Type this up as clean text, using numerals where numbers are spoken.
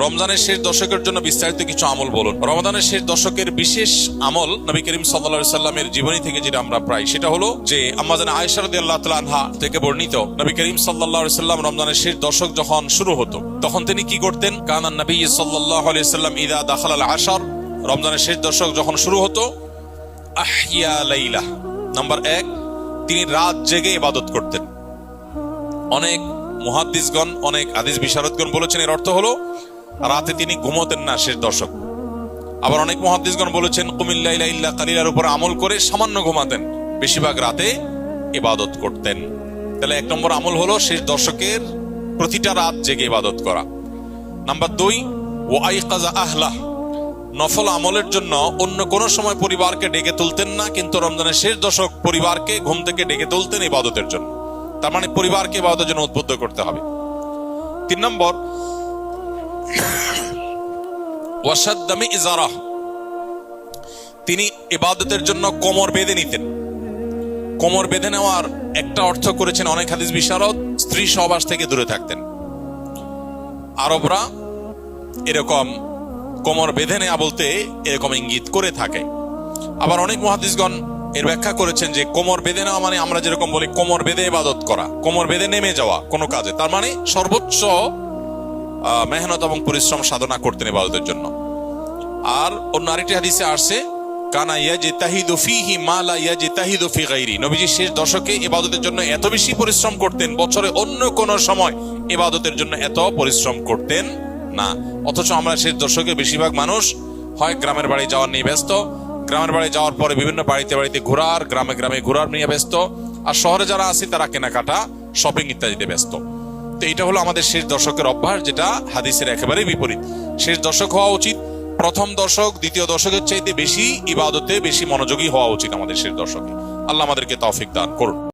রমজানের শেষ দশকের জন্য বিস্তারিত কিছু আমল বলুন। রমাদানের শেষ দশকের বিশেষ আমল নবী করিম সাল্লাল্লাহু আলাইহি সাল্লামের জীবনী থেকে যেটা আমরা পাই সেটা হলো যে আম্মা জান আয়েশা রাদিয়াল্লাহু তাআলা আনহা থেকে বর্ণিত, নবী করিম সাল্লাল্লাহু আলাইহি সাল্লাম রমজানের শেষ দশক যখন শুরু হতো তখন তিনি কি করতেন? কানান নবী সাল্লাল্লাহু আলাইহি সাল্লাম ইযা দাখালাল আশর, রমজানের শেষ দশক যখন শুরু হতো আহইয়া লাইলা, নাম্বার 1, তিনি রাত জেগে ইবাদত করতেন। অনেক মুহাদ্দিসগণ, অনেক হাদিস বিশারদগণ বলেছেন এর অর্থ হলো রাতে তিনি ঘুমোতেন না শেষ দশক। আবার অনেক মুহাদ্দিসগণ বলেছেন কুমিল লাইলা ইল্লা কালিলার উপর আমল করে সামান্য ঘুমাতেন, বেশিরভাগ রাতে ইবাদত করতেন। তাহলে 1 নম্বর আমল হলো শেষ দশকের প্রতিটা রাত জেগে ইবাদত করা। নাম্বার 2, ওয়াইকাযা আহলাহ, নফল আমলের জন্য অন্য কোনো সময় পরিবারকে ডেকে তুলতেন না, কিন্তু রমজানের শেষ দশক পরিবারকে ঘুম থেকে ডেকে তুলতেন ইবাদতের জন্য। তার মানে পরিবারকে ইবাদতের জন্য উদ্বুদ্ধ করতে হবে। 3 নম্বর, ওয়াশাদ্দামি ইজারাহ, তিনি ইবাদতের জন্য কোমর বেঁধে নিতেন। কোমর বেঁধে নেওয়ার একটা অর্থ করেছেন অনেক হাদিস বিশারদ, স্ত্রী সহবাস থেকে দূরে থাকতেন। আরবরা এরকম কোমর বেঁধে নেওয়া বলতে এরকম ইঙ্গিত করে থাকে। আবার অনেক মুহাদ্দিসগণ এর ব্যাখ্যা করেছেন যে কোমর বেঁধে নেওয়া মানে আমরা যেরকম বলি কোমর বেঁধে ইবাদত করা, কোমর বেঁধে নেমে যাওয়া কোনো কাজে, তার মানে সর্বোচ্চ মেহনত এবং পরিশ্রম সাধনা করতেন ইবাদতের জন্য। আর অন্য আরেকটি হাদিসে আসছে কানা ইয়াজতাহিদু ফীহি মা লা ইয়াজতাহিদু ফি গায়রি, নবীজি শেষ দশকে ইবাদতের জন্য এত বেশি পরিশ্রম করতেন, বছরে অন্য কোন সময় ইবাদতের জন্য এত পরিশ্রম করতেন না। অথচ আমরা শেষ দশকে বেশিরভাগ মানুষ হয় গ্রামের বাড়ি যাওয়ার নিয়ে ব্যস্ত, গ্রামের বাড়ি যাওয়ার পরে বিভিন্ন বাড়িতে বাড়িতে ঘোরার, গ্রামে গ্রামে ঘোরার নিয়ে ব্যস্ত, আর শহরে যারা আছে তারা কেনাকাটা, শপিং ইত্যাদিতে ব্যস্ত। তো এটা হলো আমাদের শেষ দশকের অভ্যাস, যেটা হাদিসের একেবারেই বিপরীত। শেষ দশক হওয়া উচিত প্রথম দশক, দ্বিতীয় দশকের চাইতে বেশি ইবাদতে বেশি মনোযোগী হওয়া উচিত আমাদের শেষ দশকে। আল্লাহ আমাদেরকে তৌফিক দান করুন।